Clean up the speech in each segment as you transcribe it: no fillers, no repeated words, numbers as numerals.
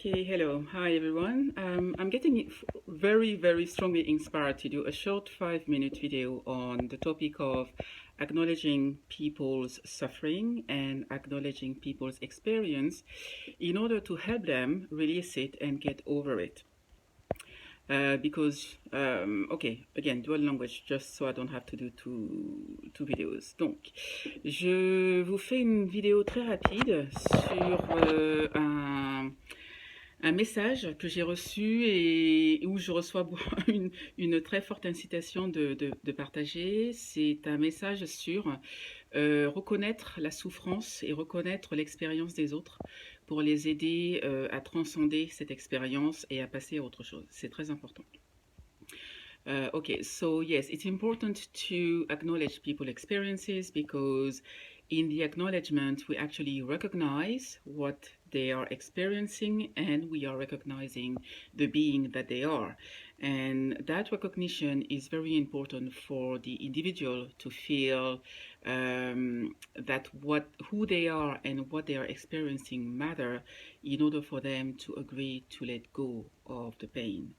Okay, hello. Hi, everyone. I'm getting very strongly inspired to do a short 5-minute video on the topic of acknowledging people's suffering and acknowledging people's experience in order to help them release it and get over it. Ok, again, dual language, just so I don't have to do two videos. Donc, je vous fais une vidéo très rapide sur un message que j'ai reçu et où je reçois une très forte incitation de partager. C'est un message sur reconnaître la souffrance et reconnaître l'expérience des autres pour les aider à transcender cette expérience et à passer à autre chose. C'est très important. Okay, so yes, it's important to acknowledge people's experiences because in the acknowledgement, we actually recognize what they are experiencing and we are recognizing the being that they are. And that recognition is very important for the individual to feel that who they are and what they are experiencing matter in order for them to agree to let go of the pain.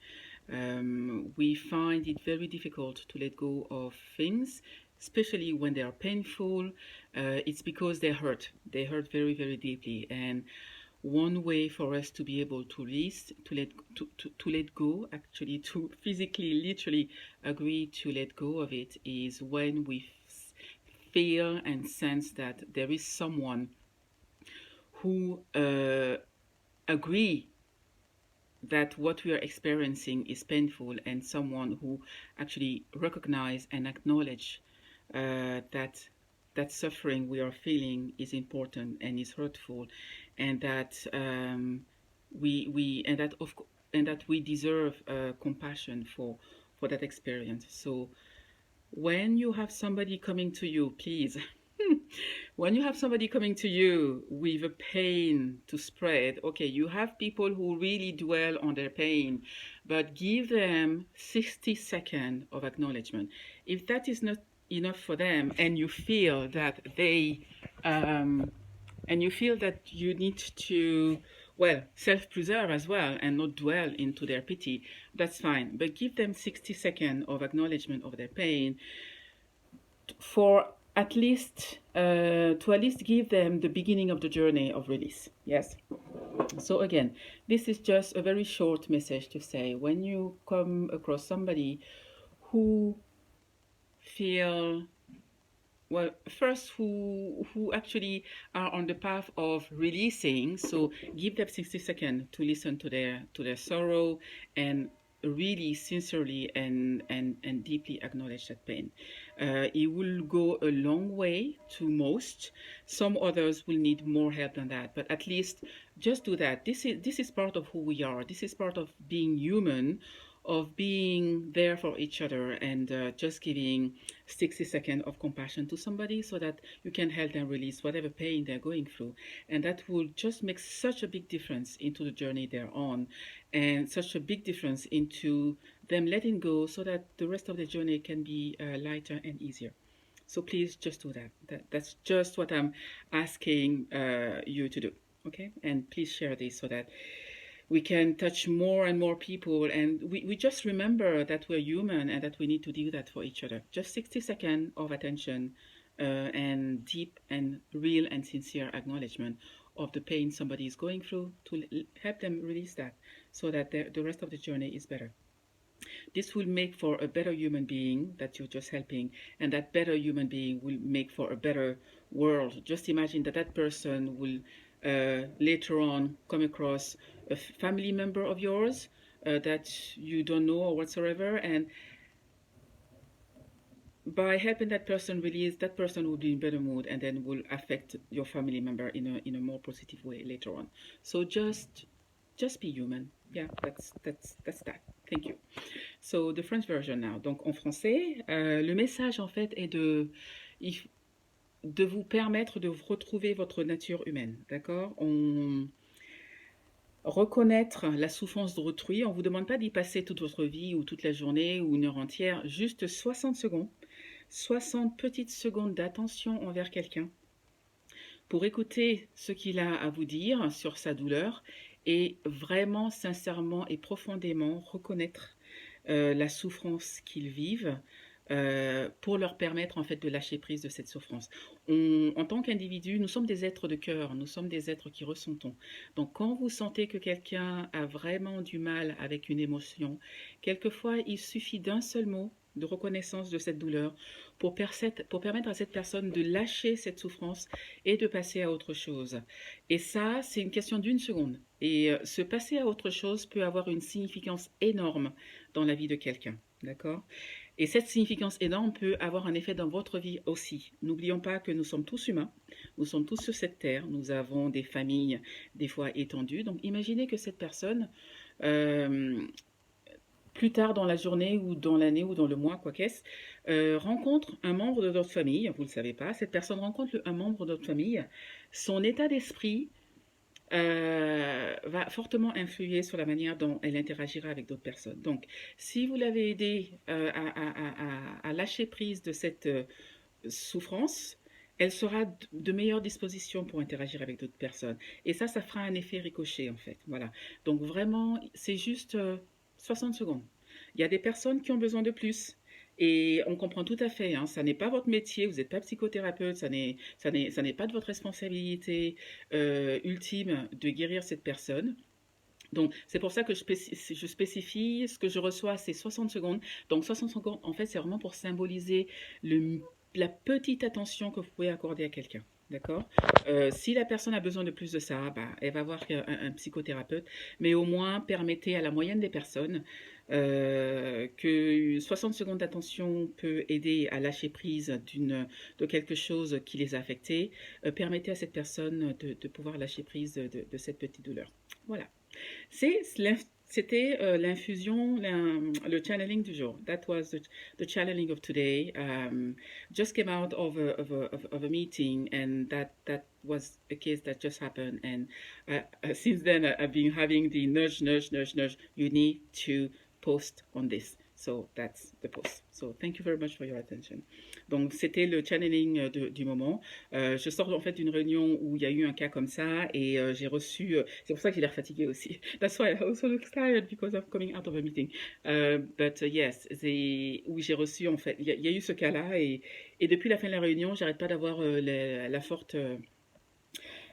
We find it very difficult to let go of things, especially when they are painful. It's because they hurt. They hurt very deeply. And one way for us to be able to release, to let go, actually to physically, literally agree to let go of it, is when we feel and sense that there is someone who agree that what we are experiencing is painful, and someone who actually recognize and acknowledge that suffering we are feeling is important and is hurtful, and that we deserve compassion for that experience. So when you have somebody coming to you, please when you have somebody coming to you with a pain to spread, okay, you have people who really dwell on their pain, but give them 60 seconds of acknowledgement. If that is not enough for them, and you feel that you need to, well, self-preserve as well and not dwell into their pity, that's fine. But give them 60 seconds of acknowledgement of their pain for to at least give them the beginning of the journey of release. Yes. So again, this is just a very short message to say, when you come across somebody who feel, well, first who actually are on the path of releasing, so give them 60 seconds to listen to their sorrow and really sincerely and deeply acknowledge that pain. It will go a long way to most. Some others will need more help than that, but at least just do that. This is part of who we are. This is part of being human, of being there for each other, and just giving 60 seconds of compassion to somebody so that you can help them release whatever pain they're going through. And that will just make such a big difference into the journey they're on, and such a big difference into them letting go, so that the rest of the journey can be lighter and easier. So please just do that. That's just what I'm asking you to do. Okay? And please share this so that we can touch more and more people, and we just remember that we're human and that we need to do that for each other. Just 60 seconds of attention and deep and real and sincere acknowledgement of the pain somebody is going through, to help them release that, so that the rest of the journey is better. This will make for a better human being that you're just helping, and that better human being will make for a better world. Just imagine that person will later on come across a family member of yours that you don't know or whatsoever, and by helping that person release, that person will be in better mood, and then will affect your family member in a more positive way later on. So just be human. Yeah, that's that. Thank you. So the French version now. Donc en français, le message en fait est de vous permettre de retrouver votre nature humaine, d'accord? Reconnaître la souffrance d'autrui. On ne vous demande pas d'y passer toute votre vie ou toute la journée ou une heure entière, juste 60 secondes, 60 petites secondes d'attention envers quelqu'un pour écouter ce qu'il a à vous dire sur sa douleur et vraiment, sincèrement et profondément reconnaître la souffrance qu'ils vivent pour leur permettre en fait de lâcher prise de cette souffrance. En tant qu'individu, nous sommes des êtres de cœur, nous sommes des êtres qui ressentons. Donc quand vous sentez que quelqu'un a vraiment du mal avec une émotion, quelquefois il suffit d'un seul mot de reconnaissance de cette douleur pour permettre à cette personne de lâcher cette souffrance et de passer à autre chose. Et ça, c'est une question d'une seconde. Et se passer à autre chose peut avoir une significance énorme dans la vie de quelqu'un. D'accord? Et cette significance énorme peut avoir un effet dans votre vie aussi. N'oublions pas que nous sommes tous humains, nous sommes tous sur cette terre, nous avons des familles des fois étendues. Donc imaginez que cette personne, euh, plus tard dans la journée ou dans l'année ou dans le mois, quoi qu'est-ce, rencontre un membre de notre famille, vous ne le savez pas, cette personne rencontre un membre de notre famille, son état d'esprit va fortement influer sur la manière dont elle interagira avec d'autres personnes. Donc, si vous l'avez aidé à lâcher prise de cette souffrance, elle sera de meilleure disposition pour interagir avec d'autres personnes. Et ça fera un effet ricochet, en fait. Voilà. Donc, vraiment, c'est juste 60 secondes. Il y a des personnes qui ont besoin de plus. Et on comprend tout à fait, hein, ça n'est pas votre métier, vous n'êtes pas psychothérapeute, ça n'est pas de votre responsabilité ultime de guérir cette personne. Donc, c'est pour ça que je spécifie ce que je reçois, c'est 60 secondes. Donc, 60 secondes, en fait, c'est vraiment pour symboliser la petite attention que vous pouvez accorder à quelqu'un. D'accord? Si la personne a besoin de plus de ça, bah, elle va voir un psychothérapeute, mais au moins permettez à la moyenne des personnes que 60 secondes d'attention peut aider à lâcher prise de quelque chose qui les a affectés. Permettez à cette personne de pouvoir lâcher prise de cette petite douleur. Voilà. C'était l'infusion, le channeling du jour. That was the channeling of today. Just came out of a meeting, and that was a case that just happened. And since then, I've been having the nudge, nudge, nudge, nudge. You need to post on this. So that's the post. So thank you very much for your attention. Donc c'était le channeling du moment. Je sors en fait d'une réunion où il y a eu un cas comme ça et j'ai reçu. C'est pour ça que j'ai l'air fatiguée aussi. That's why I also look tired because I'm coming out of a meeting. But yes, où j'ai reçu en fait. Il y a eu ce cas-là et depuis la fin de la réunion, j'arrête pas d'avoir la forte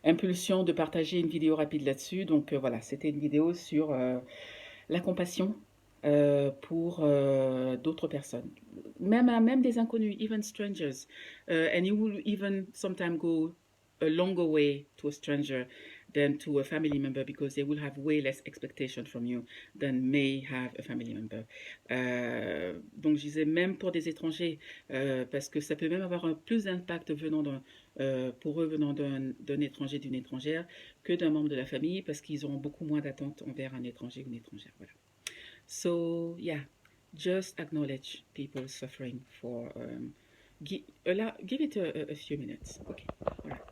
impulsion de partager une vidéo rapide là-dessus. Donc voilà, c'était une vidéo sur la compassion pour d'autres personnes. Même des inconnus, even strangers. And you will even sometimes go a longer way to a stranger than to a family member because they will have way less expectation from you than may have a family member. Donc je disais même pour des étrangers, parce que ça peut même avoir plus d'impact pour eux venant d'un étranger, d'une étrangère, que d'un membre de la famille, parce qu'ils auront beaucoup moins d'attentes envers un étranger ou une étrangère. Voilà. So yeah, just acknowledge people's suffering for give it a few minutes. Okay, all right.